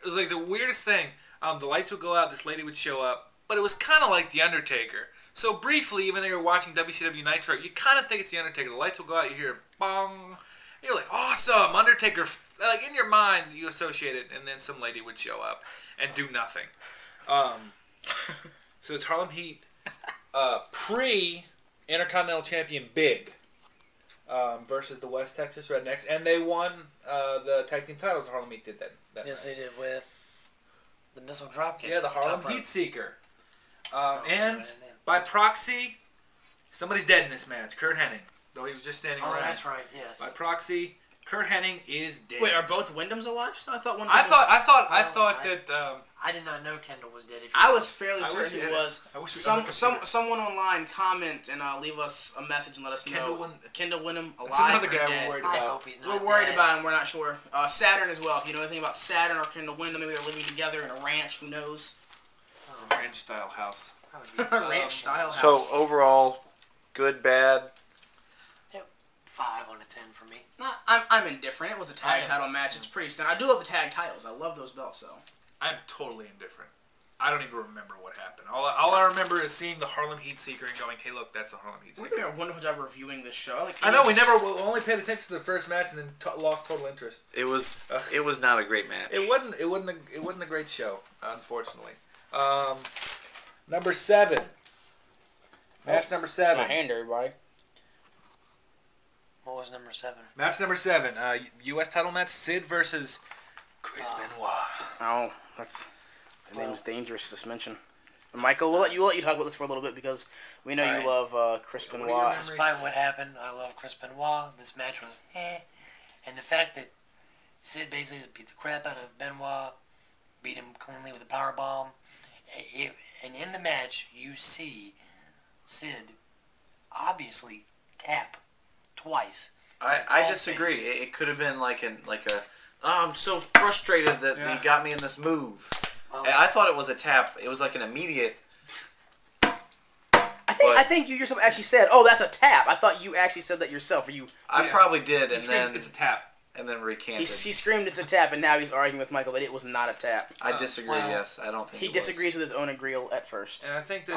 It was like the weirdest thing. The lights would go out, this lady would show up, but it was kind of like The Undertaker. So briefly, even though you're watching WCW Nitro, you kind of think it's The Undertaker. The lights will go out, you hear bong. You're like, awesome, Undertaker. Like in your mind, you associate it, and then some lady would show up and do nothing. So it's Harlem Heat pre-Intercontinental Champion Big versus the West Texas Rednecks, and they won the tag team titles. Harlem Heat did that yes, night. they did with the missile dropkick. Yeah, the Harlem Heat Seeker. And by proxy, somebody's dead in this match. Kurt Hennig, though he was just standing around. Oh, that's right. Yes. By proxy, Kurt Hennig is dead. Wait, are both Wyndhams alive? I thought one. I thought that. I did not know Kendall was dead. I was fairly certain he had was. I wish Someone online comment and leave us a message and let us know. Kendall Wyndham alive. That's another or guy dead. we're worried I about. hope he's not We're worried dead. about him. We're not sure. Saturn as well. If you know anything about Saturn or Kendall Wyndham, maybe they're living together in a ranch. Who knows? Ranch style house. Ranch style house. So overall, good, bad. 5 on a 10 for me. I'm indifferent. It was a tag title match. It's pretty standard. I do love the tag titles. I love those belts, though. I'm totally indifferent. I don't even remember what happened. All I remember is seeing the Harlem Heat Seeker and going, "Hey, look, that's the Harlem Heat We're Seeker." doing a wonderful job reviewing this show. I know we only paid attention to the first match and then lost total interest. It was not a great match. It wasn't a great show, unfortunately. Number 7. Match number 7. My hand, everybody. What was number 7? Match number 7. U.S. title match: Sid versus Chris Benoit. Oh, the name is dangerous to mention. And Michael, we'll let you talk about this for a little bit because we know you love Chris Benoit. Despite what happened, I love Chris Benoit. This match was and the fact that Sid basically beat the crap out of Benoit, beat him cleanly with a powerbomb, and in the match you see Sid obviously tap twice. I disagree. It could have been like a. Oh, I'm so frustrated that he got me in this move. I thought it was a tap. It was like an immediate. I think you yourself actually said, "Oh, that's a tap." I thought you actually said that yourself. Or you? I probably did, and then it's a tap, and then recanted. He screamed it's a tap, and now he's arguing with Michael that it was not a tap. I disagree. Yes, I don't think he disagrees with his own agreeal at first. And I think that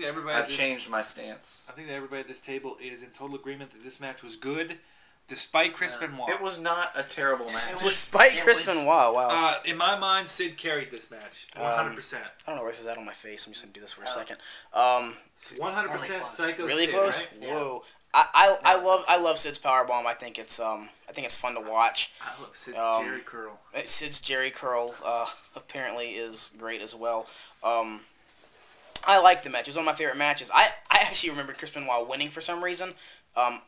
everybody. I've changed my stance. I think that everybody at this table is in total agreement that this match was good, despite Chris Benoit. It was not a terrible match. Despite Chris Benoit, wow. In my mind, Sid carried this match 100%. I don't know where this is at on my face. I'm just gonna do this for a second. 100% Psycho really Sid, close. Right? Whoa. I love Sid's powerbomb. I think it's fun to watch. I love Sid's Jerry Curl. Sid's Jerry Curl apparently is great as well. I like the match. It was one of my favorite matches. I actually remember Chris Benoit winning for some reason.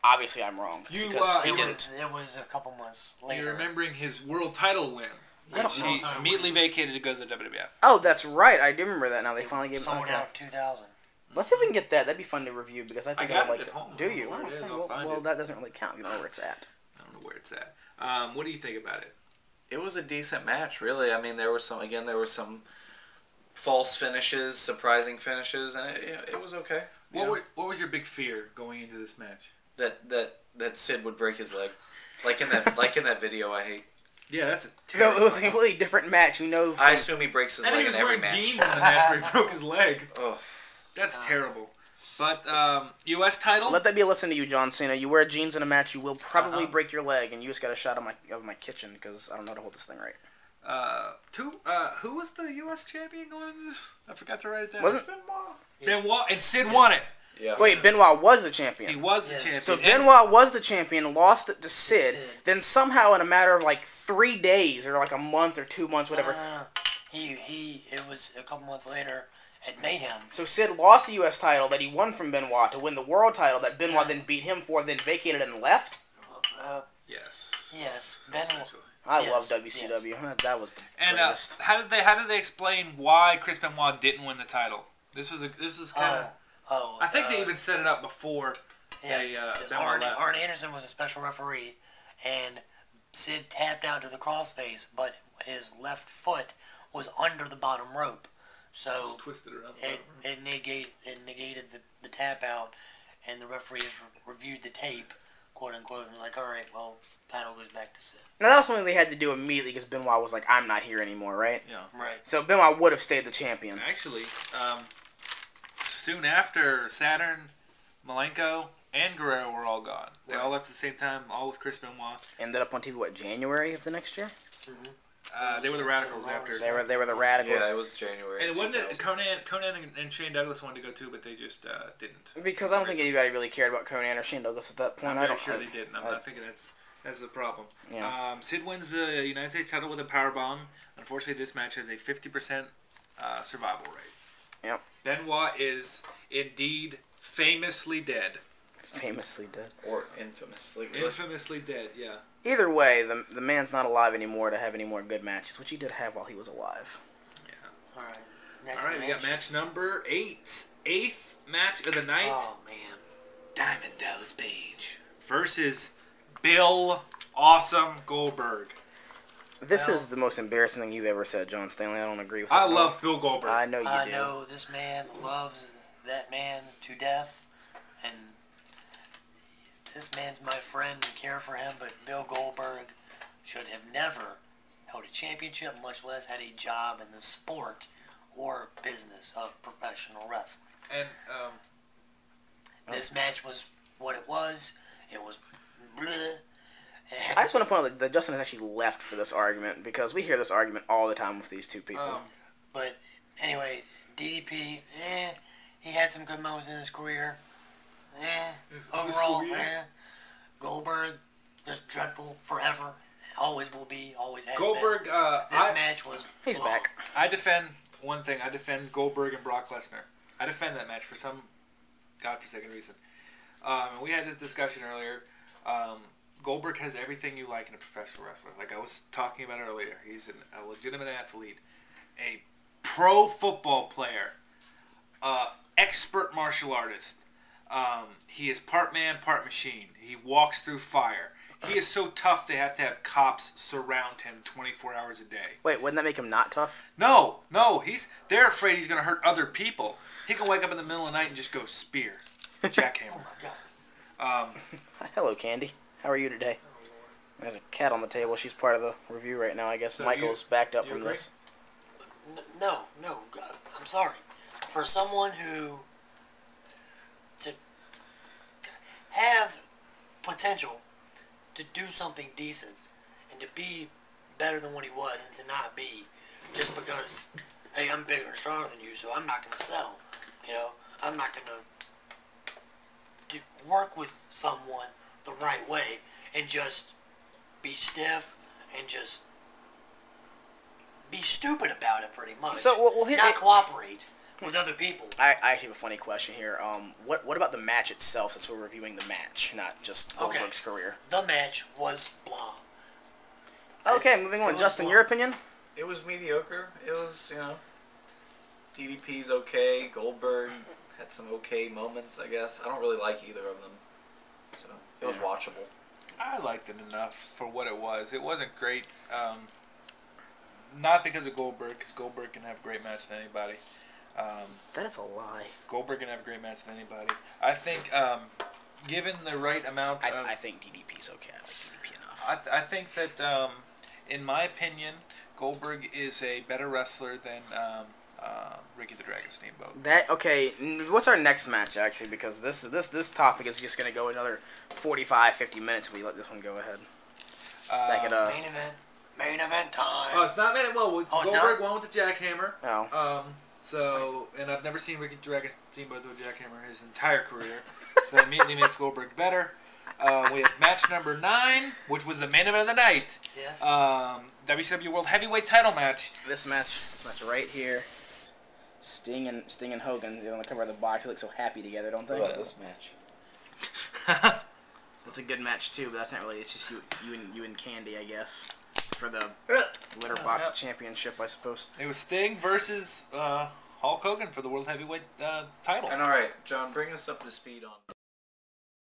Obviously I'm wrong because he didn't. It was a couple months later. You're remembering his world title win, which he immediately vacated to go to the WWF. Oh, that's right. I do remember that now. They finally gave him. Sold out 2000. Let's see if we can get that. That'd be fun to review because I think I got I'd like it at to. home. Do you? I don't know where it is. I'll find Well, it. that doesn't really count. You don't know where it's at. I don't know where it's at. What do you think about it? It was a decent match, really. I mean, there were some false finishes, surprising finishes, and it was okay. What was your big fear going into this match? That Sid would break his leg, like in that video I hate. Yeah, that's a No, terrible. it was a completely different match. We know. I assume he breaks his And leg he was in every wearing match. jeans in the match where he broke his leg. Oh, That's terrible. But U.S. title. Let that be a lesson to you, John Cena. You wear jeans in a match, you will probably break your leg, and you just got a shot of my kitchen because I don't know how to hold this thing right. Who was the U.S. champion going into this? I forgot to write it down. Wasn't Benoit, and Sid won it. yeah. Wait, Benoit was the champion. He was the champion. So Benoit was the champion, lost it to Sid. Then somehow, in a matter of like 3 days or like a month or 2 months, whatever. It was a couple months later at Mayhem. So Sid lost the U.S. title that he won from Benoit to win the world title that Benoit then beat him for, then vacated and left. Yes. Yes, Benoit. I love WCW. That was the greatest. How did they explain why Chris Benoit didn't win the title? This was kind of. I think they even set it up before. Arn Anderson was a special referee, and Sid tapped out to the crossface, but his left foot was under the bottom rope, so twisted around. It negated the tap out, and the referees reviewed the tape, quote unquote, and was like, all right, well, title goes back to Sid. Now, that was something they had to do immediately because Benoit was like, I'm not here anymore, right? Yeah. Right. So Benoit would have stayed the champion. Actually, soon after, Saturn, Malenko, and Guerrero were all gone. They all left at the same time, all with Chris Benoit. Ended up on TV, what, January of the next year? They were the Radicals after. They were the Radicals. Yeah, it was January. And it wasn't it Conan and Shane Douglas wanted to go too, but they just didn't. Because I don't think anybody really cared about Conan or Shane Douglas at that point. I'm pretty sure they didn't. I'm not thinking that's the problem. Yeah. Sid wins the United States title with a powerbomb. Unfortunately, this match has a 50% survival rate. Yep. Benoit is indeed famously dead. Famously dead. Or infamously. Infamously dead, yeah. Either way, the man's not alive anymore to have any more good matches, which he did have while he was alive. Yeah. All right. Next All right, we got match number 8. 8th match of the night. Oh, man. Diamond Dallas Page versus Bill Awesome Goldberg. This is the most embarrassing thing you've ever said, John Stanley. I don't agree with I that. love Bill Goldberg. I know you do. I know this man loves that man to death, and this man's my friend and care for him, but Bill Goldberg should have never held a championship, much less had a job in the sport or business of professional wrestling. And This match was what it was. It was bleh. I just want to point out that Justin has actually left for this argument because we hear this argument all the time with these two people. But anyway, DDP, he had some good moments in his career. Overall, Goldberg, just dreadful forever. Always will be, always has Goldberg, been. This match was... He's back. I defend one thing. I defend Goldberg and Brock Lesnar. I defend that match for some godforsaken reason. We had this discussion earlier. Goldberg has everything you like in a professional wrestler. Like I was talking about earlier. He's a legitimate athlete, a pro football player, expert martial artist. He is part man, part machine. He walks through fire. He is so tough they have to have cops surround him 24 hours a day. Wait, wouldn't that make him not tough? No. They're afraid he's going to hurt other people. He can wake up in the middle of the night and just go spear, jackhammer. Oh my God. Hello, Candy. How are you today? There's a cat on the table. She's part of the review right now, I guess. So Michael's backed up you from agree? this. No, God, I'm sorry. For someone who to have potential to do something decent and to be better than what he was and to not be just because, hey, I'm bigger and stronger than you, so I'm not going to sell. You know, I'm not going to work with someone the right way and just be stiff and just be stupid about it, pretty much. So, well, not cooperate with other people. I actually have a funny question here. What about the match itself, since we're reviewing the match, not just Goldberg's career? The match was blah. Okay, moving on. Justin, your opinion? It was mediocre. It was, DDP's okay. Goldberg had some okay moments, I guess. I don't really like either of them. So, it was watchable. I liked it enough for what it was. It wasn't great. Not because of Goldberg, because Goldberg can have a great match with anybody. That is a lie. Goldberg can have a great match with anybody. I think, given the right amount of... I think DDP's okay. I like DDP enough. I think that, in my opinion, Goldberg is a better wrestler than Ricky the Dragon Steamboat. Okay, what's our next match, actually? Because this topic is just going to go another 45, 50 minutes if we let this one go ahead. Main event time. Oh, it's not main event. Well, Goldberg won with the jackhammer. Oh. And I've never seen Ricky Dragon Steamboat do a jackhammer his entire career. So that immediately makes Goldberg better. We have match number 9, which was the main event of the night. Yes. WCW World Heavyweight Title match. This match right here. Sting and Hogan, they're on the cover of the box. They look so happy together, don't they? What about this match? It's a good match too, but that's not really. It's just you and Candy, I guess, for the litter box championship, I suppose. It was Sting versus Hulk Hogan for the World Heavyweight title. And all right, John, bring us up to speed on